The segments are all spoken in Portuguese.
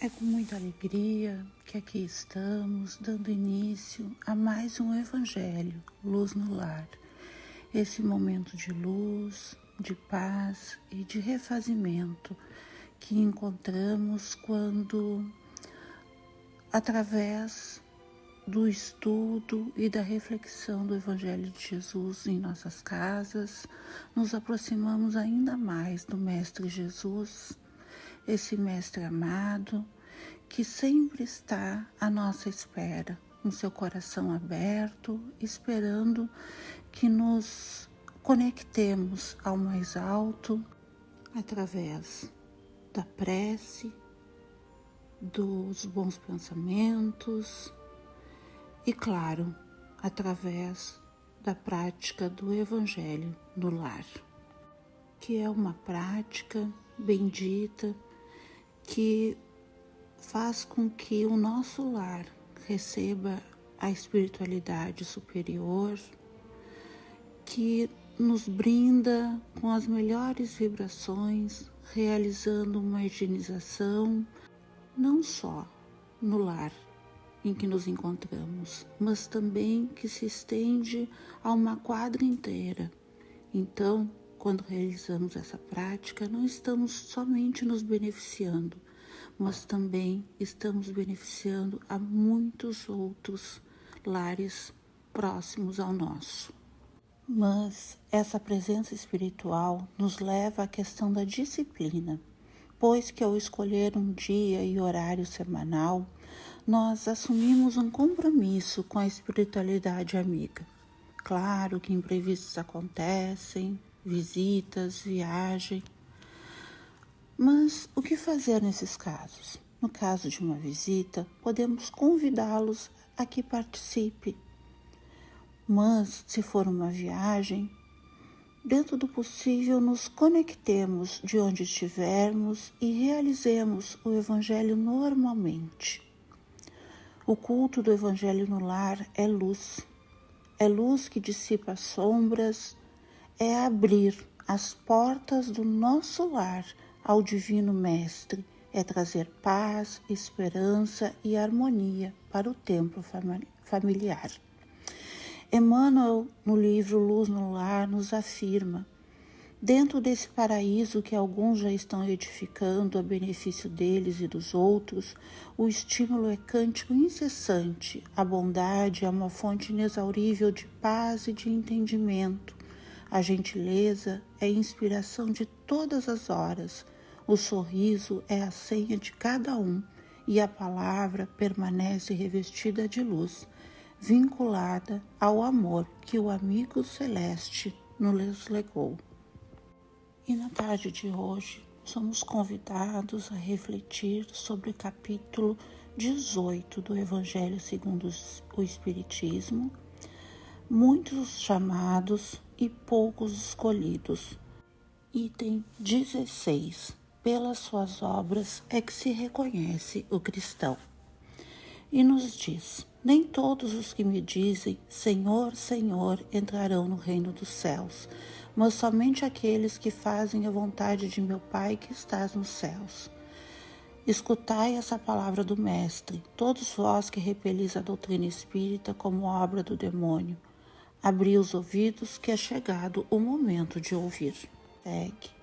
É com muita alegria que aqui estamos dando início a mais um Evangelho, Luz no Lar. Esse momento de luz, de paz e de refazimento que encontramos quando, através do estudo e da reflexão do Evangelho de Jesus em nossas casas, nos aproximamos ainda mais do Mestre Jesus, esse Mestre amado, que sempre está à nossa espera, com seu coração aberto, esperando que nos conectemos ao mais alto através da prece, dos bons pensamentos e, claro, através da prática do Evangelho no lar, que é uma prática bendita que faz com que o nosso lar receba a espiritualidade superior, que nos brinda com as melhores vibrações, realizando uma higienização, não só no lar em que nos encontramos, mas também que se estende a uma quadra inteira. Então, quando realizamos essa prática, não estamos somente nos beneficiando, mas também estamos beneficiando a muitos outros lares próximos ao nosso. Mas essa presença espiritual nos leva à questão da disciplina, pois que ao escolher um dia e horário semanal, nós assumimos um compromisso com a espiritualidade amiga. Claro que imprevistos acontecem, visitas, viagem. Mas o que fazer nesses casos? No caso de uma visita, podemos convidá-los a que participe. Mas, se for uma viagem, dentro do possível, nos conectemos de onde estivermos e realizemos o Evangelho normalmente. O culto do Evangelho no lar é luz. É luz que dissipa as sombras, é abrir as portas do nosso lar ao Divino Mestre, é trazer paz, esperança e harmonia para o templo familiar. Emmanuel, no livro Luz no Lar, nos afirma: dentro desse paraíso que alguns já estão edificando a benefício deles e dos outros, o estímulo é cântico incessante, a bondade é uma fonte inexaurível de paz e de entendimento, a gentileza é a inspiração de todas as horas, o sorriso é a senha de cada um e a palavra permanece revestida de luz, vinculada ao amor que o amigo celeste nos legou. E na tarde de hoje, somos convidados a refletir sobre o capítulo 18 do Evangelho segundo o Espiritismo, muitos chamados e poucos escolhidos. Item 16. Pelas suas obras é que se reconhece o cristão. E nos diz: nem todos os que me dizem Senhor, Senhor entrarão no reino dos céus, mas somente aqueles que fazem a vontade de meu Pai que estás nos céus. Escutai essa palavra do Mestre, todos vós que repelis a doutrina espírita como obra do demônio. Abri os ouvidos, que é chegado o momento de ouvir. Segue.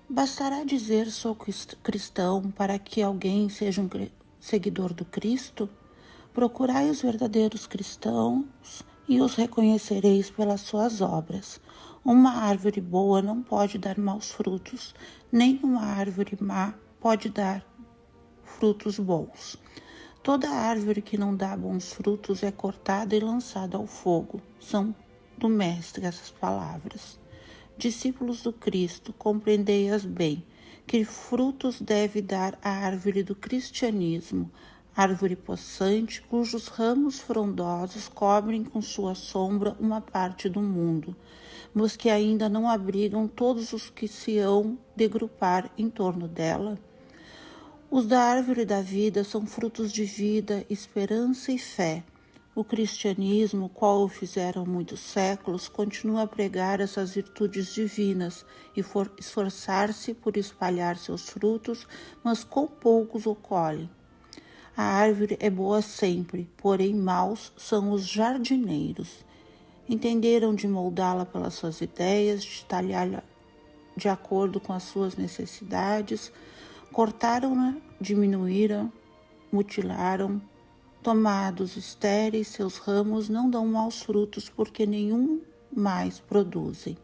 Bastará dizer sou cristão para que alguém seja um seguidor do Cristo? Procurai os verdadeiros cristãos e os reconhecereis pelas suas obras. Uma árvore boa não pode dar maus frutos, nem uma árvore má pode dar frutos bons. Toda árvore que não dá bons frutos é cortada e lançada ao fogo. São do Mestre essas palavras. Discípulos do Cristo, compreendei-as bem, que frutos deve dar a árvore do cristianismo, árvore possante, cujos ramos frondosos cobrem com sua sombra uma parte do mundo, mas que ainda não abrigam todos os que se hão de agrupar em torno dela. Os da árvore da vida são frutos de vida, esperança e fé. O cristianismo, qual o fizeram muitos séculos, continua a pregar essas virtudes divinas e esforçar-se por espalhar seus frutos, mas com poucos o colhem. A árvore é boa sempre, porém maus são os jardineiros. Entenderam de moldá-la pelas suas ideias, de talhá-la de acordo com as suas necessidades, cortaram-na, diminuíram, mutilaram. Tomados estéreis, seus ramos não dão maus frutos, porque nenhum mais produzem.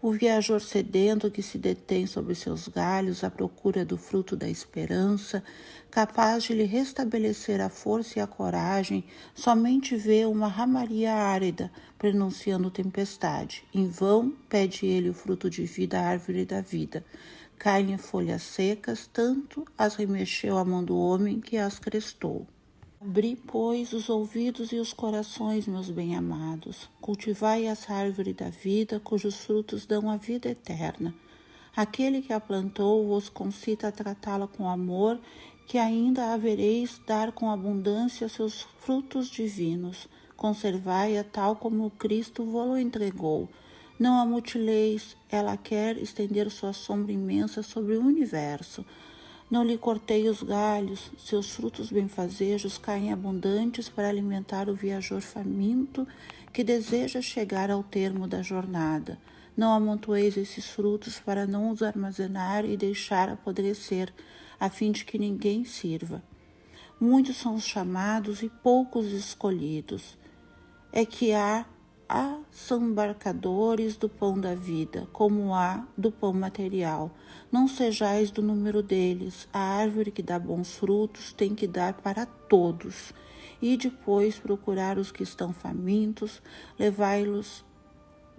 O viajor sedento que se detém sobre seus galhos à procura do fruto da esperança, capaz de lhe restabelecer a força e a coragem, somente vê uma ramaria árida pronunciando tempestade. Em vão pede ele o fruto de vida à árvore da vida. Caem folhas secas, tanto as remexeu a mão do homem que as crestou. Abri, pois, os ouvidos e os corações, meus bem-amados. Cultivai essa árvore da vida, cujos frutos dão a vida eterna. Aquele que a plantou vos concita a tratá-la com amor, que ainda havereis dar com abundância seus frutos divinos. Conservai-a tal como Cristo vô-lo entregou. Não a mutileis, ela quer estender sua sombra imensa sobre o universo. Não lhe cortei os galhos, seus frutos benfazejos caem abundantes para alimentar o viajor faminto que deseja chegar ao termo da jornada. Não amontoeis esses frutos para não os armazenar e deixar apodrecer, a fim de que ninguém sirva. Muitos são os chamados e poucos escolhidos. É que há assambarcadores do pão da vida, como há do pão material. Não sejais do número deles. A árvore que dá bons frutos tem que dar para todos. E depois procurar os que estão famintos, levai-los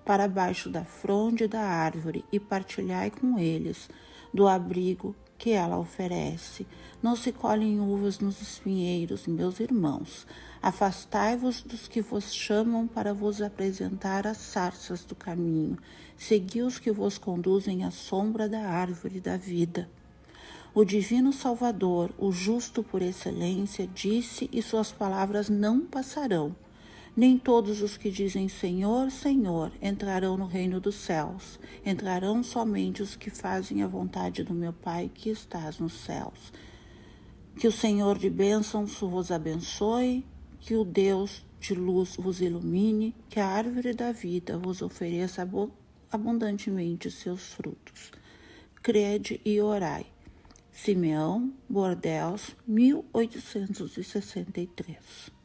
para baixo da fronde da árvore e partilhai com eles do abrigo que ela oferece. Não se colhem uvas nos espinheiros, meus irmãos. Afastai-vos dos que vos chamam para vos apresentar as sarças do caminho. Segui os que vos conduzem à sombra da árvore da vida. O divino Salvador, o justo por excelência, disse e suas palavras não passarão. Nem todos os que dizem Senhor, Senhor, entrarão no reino dos céus. Entrarão somente os que fazem a vontade do meu Pai que estás nos céus. Que o Senhor de bênçãos vos abençoe, que o Deus de luz vos ilumine, que a árvore da vida vos ofereça abundantemente seus frutos. Crede e orai. Simeão Bordeaux, 1863.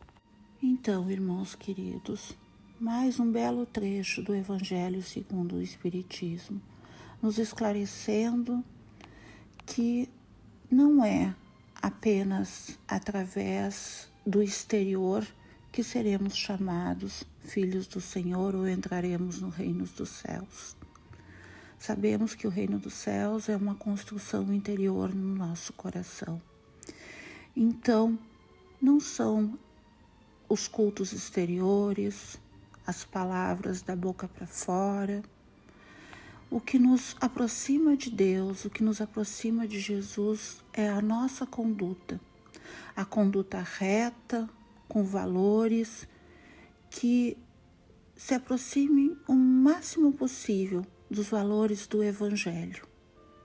Então, irmãos queridos, mais um belo trecho do Evangelho segundo o Espiritismo, nos esclarecendo que não é apenas através do exterior que seremos chamados filhos do Senhor ou entraremos no reino dos céus. Sabemos que o reino dos céus é uma construção interior no nosso coração. Então, não são os cultos exteriores, as palavras da boca para fora. O que nos aproxima de Deus, o que nos aproxima de Jesus é a nossa conduta. A conduta reta, com valores que se aproximem o máximo possível dos valores do Evangelho.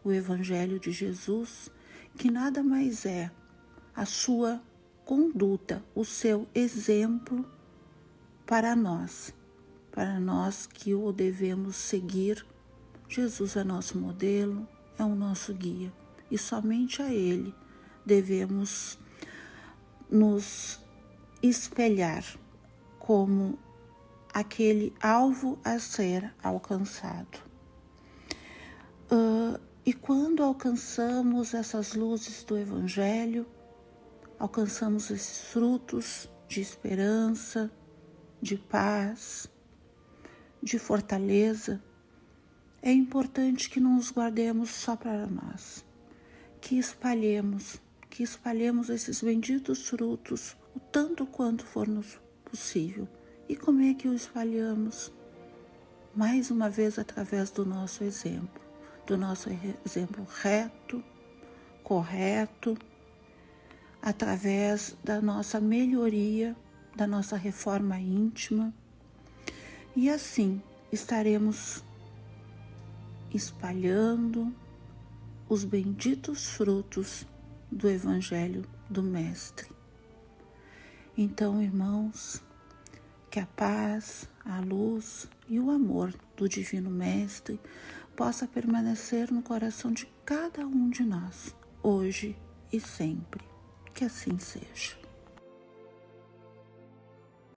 O Evangelho de Jesus, que nada mais é a sua conduta, o seu exemplo para nós que o devemos seguir. Jesus é nosso modelo, é o nosso guia e somente a Ele devemos nos espelhar como aquele alvo a ser alcançado. E quando alcançamos essas luzes do Evangelho, alcançamos esses frutos de esperança, de paz, de fortaleza, é importante que não os guardemos só para nós, que espalhemos esses benditos frutos o tanto quanto for nos possível. E como é que o espalhamos? Mais uma vez através do nosso exemplo reto, correto, através da nossa melhoria da nossa reforma íntima, e assim estaremos espalhando os benditos frutos do Evangelho do Mestre. Então, irmãos, que a paz, a luz e o amor do Divino Mestre possa permanecer no coração de cada um de nós, hoje e sempre. Que assim seja.